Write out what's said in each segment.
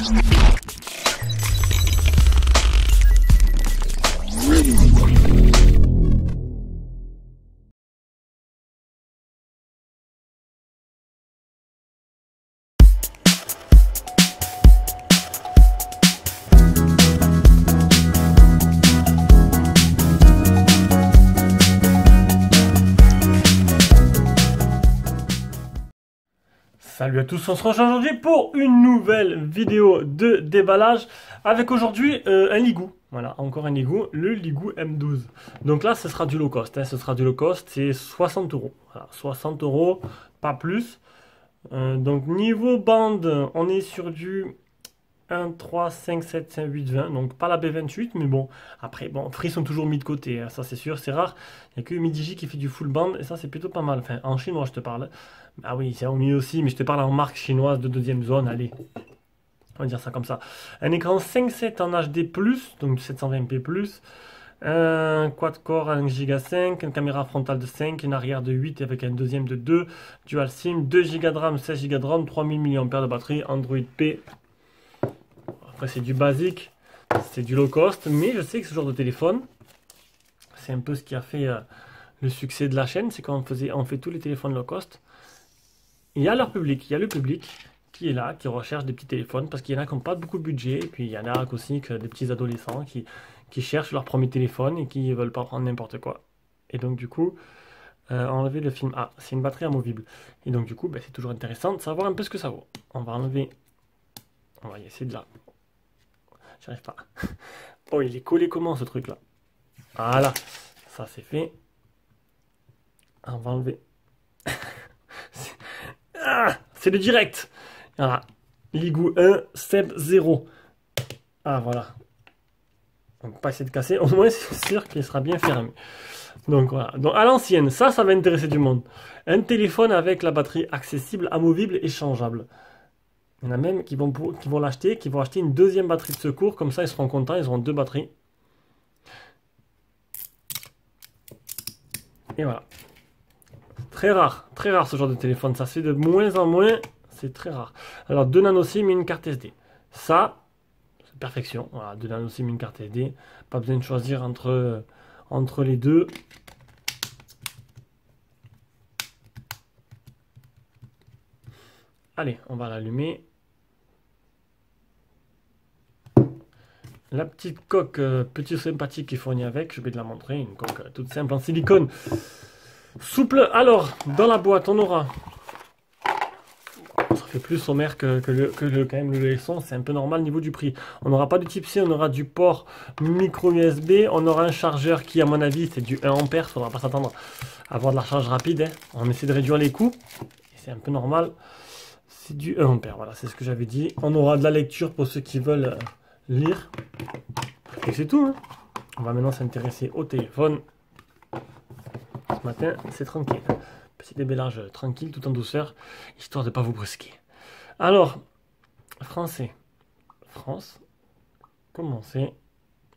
Salut à tous, on se rejoint aujourd'hui pour une nouvelle vidéo de déballage avec aujourd'hui un Ligou. Voilà, encore un Ligou, le Ligou M12. Donc là, ce sera du low cost, hein, ce sera du low cost, c'est 60 €. Voilà, 60 €, pas plus. Donc niveau bande, on est sur du 1, 3, 5, 7, 5, 8, 20, donc pas la B28, mais bon, après, bon, Free sont toujours mis de côté, hein, ça c'est sûr, c'est rare, il n'y a que Midigi qui fait du full band, et ça c'est plutôt pas mal, enfin, en chinois je te parle, ah oui, c'est Xiaomi aussi, mais je te parle en marque chinoise de deuxième zone, allez, on va dire ça comme ça. Un écran 5.7 en HD+, donc 720p+, un quad-core 1 Go 5, une caméra frontale de 5, une arrière de 8 avec un deuxième de 2, dual SIM, 2 Go de RAM, 16 Go de ROM, 3000 mAh de batterie, Android P. Après c'est du basique, c'est du low cost, mais je sais que ce genre de téléphone, c'est un peu ce qui a fait le succès de la chaîne, c'est quand on fait tous les téléphones low cost, il y a leur public, il y a le public qui est là, qui recherche des petits téléphones, parce qu'il y en a qui n'ont pas beaucoup de budget, et puis il y en a aussi que des petits adolescents qui cherchent leur premier téléphone et qui ne veulent pas prendre n'importe quoi. Et donc du coup, enlever le film A, c'est une batterie amovible. Et donc du coup, c'est toujours intéressant de savoir un peu ce que ça vaut. On va enlever, on va y essayer de là. J'arrive pas. Oh, il est collé comment ce truc là? Voilà, ça c'est fait. On va enlever. C'est le direct. Voilà, Ligou 1, Seb 0. Ah voilà. On va pas essayer de casser, au moins c'est sûr qu'il sera bien fermé. Donc voilà, donc à l'ancienne, ça va intéresser du monde. Un téléphone avec la batterie accessible, amovible et changeable. Il y en a même qui vont l'acheter, qui vont acheter une deuxième batterie de secours, comme ça ils seront contents, ils auront deux batteries. Et voilà. Très rare ce genre de téléphone, ça se fait de moins en moins, c'est très rare. Alors 2 nano SIM et une carte SD. Ça, c'est perfection. Voilà, 2 nano SIM et une carte SD. Pas besoin de choisir entre les deux. Allez, on va l'allumer. La petite coque petit sympathique qui est fournie avec, je vais te la montrer, une coque toute simple en silicone. Souple, alors, dans la boîte, on aura... Ça fait plus sommaire que quand même le son, c'est un peu normal au niveau du prix. On n'aura pas du type C, on aura du port micro USB, on aura un chargeur qui, à mon avis, c'est du 1 A, il ne faudra pas s'attendre à avoir de la charge rapide. Hein. On essaie de réduire les coûts, c'est un peu normal. C'est du 1 A, voilà, c'est ce que j'avais dit. On aura de la lecture pour ceux qui veulent... lire. Et c'est tout. Hein. On va maintenant s'intéresser au téléphone. Ce matin, c'est tranquille. Petit déballage tranquille, tout en douceur, histoire de ne pas vous brusquer. Alors, français. France. Comment c'est?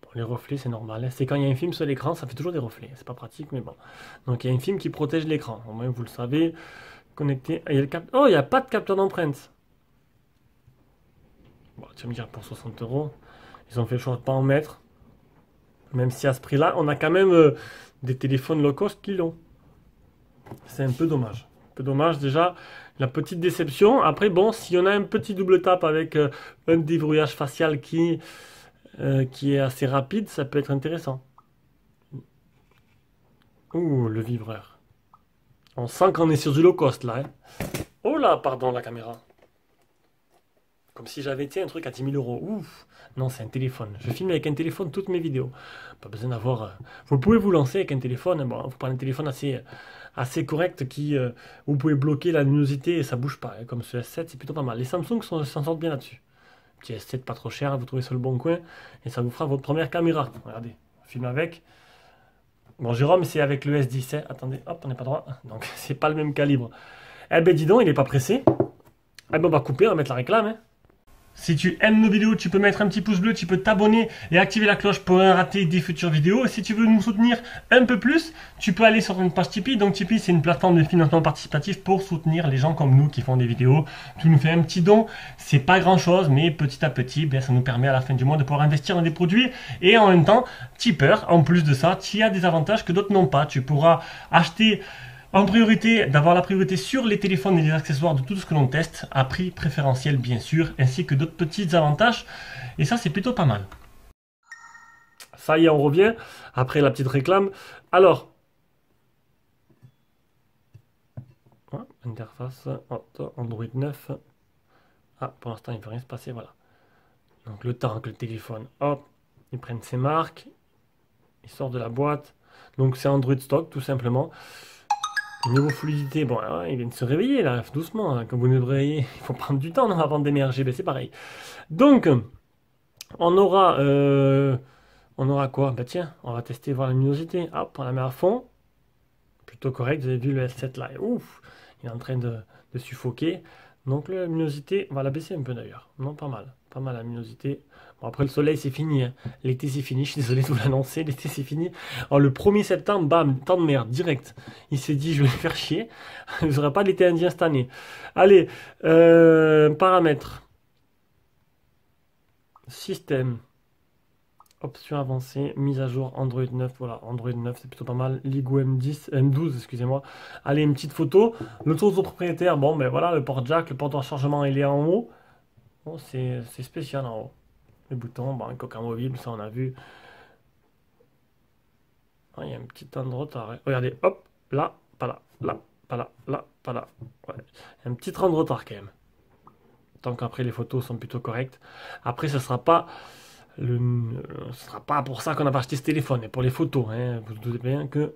Bon, les reflets, c'est normal. Hein. C'est quand il y a un film sur l'écran, ça fait toujours des reflets. C'est pas pratique, mais bon. Donc, il y a un film qui protège l'écran. Au moins, vous le savez. Connecté. Il y a le Oh, il n'y a pas de capteur d'empreinte. Bon, tu vas me dire pour 60 €, ils ont fait le choix de ne pas en mettre. Même si à ce prix-là, on a quand même des téléphones low cost qui l'ont. C'est un peu dommage. Un peu dommage déjà, la petite déception. Après, bon, si on a un petit double tap avec un déverrouillage facial qui est assez rapide, ça peut être intéressant. Ouh, le vibreur. On sent qu'on est sur du low cost là. Hein. Oh là, pardon, la caméra. Comme si j'avais été un truc à 10 000 €. Ouf. Non, c'est un téléphone. Je filme avec un téléphone toutes mes vidéos. Pas besoin d'avoir... Vous pouvez vous lancer avec un téléphone. Bon, vous prenez un téléphone assez correct qui... vous pouvez bloquer la luminosité et ça bouge pas. Hein. Comme ce S7, c'est plutôt pas mal. Les Samsung s'en sortent bien là-dessus. Petit S7 pas trop cher, vous trouvez sur le bon coin. Et ça vous fera votre première caméra. Regardez, on filme avec. Bon, Jérôme, c'est avec le S10. Hein. Attendez, hop, on n'est pas droit. Donc, c'est pas le même calibre. Eh ben, dis donc, il n'est pas pressé. Eh ben, on va couper, on va mettre la réclame. Hein. Si tu aimes nos vidéos, tu peux mettre un petit pouce bleu, tu peux t'abonner et activer la cloche pour ne rater des futures vidéos. Et si tu veux nous soutenir un peu plus, tu peux aller sur une page Tipeee. Donc Tipeee, c'est une plateforme de financement participatif pour soutenir les gens comme nous qui font des vidéos. Tu nous fais un petit don, c'est pas grand chose, mais petit à petit, bien, ça nous permet à la fin du mois de pouvoir investir dans des produits. Et en même temps, tipeur, en plus de ça, tu as des avantages que d'autres n'ont pas. Tu pourras acheter en priorité, d'avoir la priorité sur les téléphones et les accessoires de tout ce que l'on teste, à prix préférentiel bien sûr, ainsi que d'autres petits avantages. Et ça, c'est plutôt pas mal. Ça y est, on revient, après la petite réclame. Alors, interface, Android 9. Ah, pour l'instant, il ne peut rien se passer, voilà. Donc le temps que le téléphone, hop, il prenne ses marques, il sort de la boîte. Donc c'est Android stock, tout simplement. Niveau fluidité, bon, alors, il vient de se réveiller là, doucement. Hein. Quand vous nous réveillez, il faut prendre du temps avant d'émerger, ben, c'est pareil. Donc, on aura quoi? Bah tiens, on va tester voir la luminosité. Hop, on la met à fond. Plutôt correct, vous avez vu le S7 là. Ouf, il est en train de suffoquer. Donc la luminosité, on va la baisser un peu d'ailleurs. Non, pas mal. Pas mal la luminosité. Bon, après le soleil, c'est fini. Hein. L'été, c'est fini. Je suis désolé de vous l'annoncer. L'été, c'est fini. Alors, le 1er septembre, bam, temps de merde, direct. Il s'est dit, je vais le faire chier. Vous n'aurez pas l'été indien cette année. Allez, paramètres. Système. Options avancées, mise à jour Android 9, voilà, Android 9 c'est plutôt pas mal, Ligou M12, excusez-moi. Allez, une petite photo, le tour de propriétaire, bon ben voilà, le port jack, le port de rechargement il est en haut, bon, c'est spécial en haut. Les boutons, bon, un coquin mobile, ça on a vu. Ah, il y a un petit temps de retard, hein. Regardez, hop, là, pas là, là, pas là, là, pas là. Ouais. Un petit temps de retard quand même. Tant qu'après les photos sont plutôt correctes. Après, ce sera pas pour ça qu'on a acheté ce téléphone, et pour les photos, hein, vous vous doutez bien que...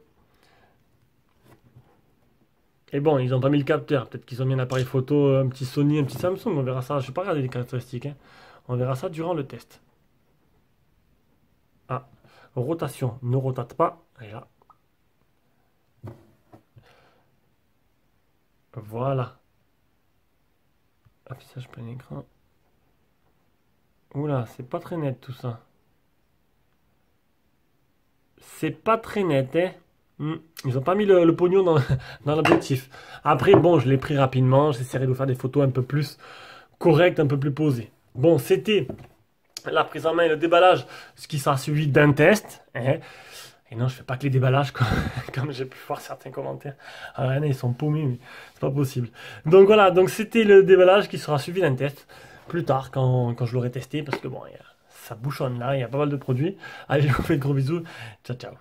Et bon, ils n'ont pas mis le capteur, peut-être qu'ils ont mis un appareil photo, un petit Sony, un petit Samsung, on verra ça, je ne vais pas regarder les caractéristiques, hein. On verra ça durant le test. Ah, rotation, ne rotate pas, déjà. Voilà. Affichage plein écran. Oula, c'est pas très net tout ça. C'est pas très net, hein. Ils ont pas mis le pognon dans l'objectif. Après, bon, je l'ai pris rapidement. J'essaierai de vous faire des photos un peu plus correctes, un peu plus posées. Bon, c'était la prise en main et le déballage, ce qui sera suivi d'un test. Hein. Et non, je fais pas que les déballages, comme j'ai pu voir certains commentaires. Ah, ils sont paumés, mais c'est pas possible. Donc voilà, donc c'était le déballage qui sera suivi d'un test plus tard, quand je l'aurai testé, parce que bon, ça bouchonne là, il y a pas mal de produits. Allez, je vous fais de gros bisous. Ciao, ciao.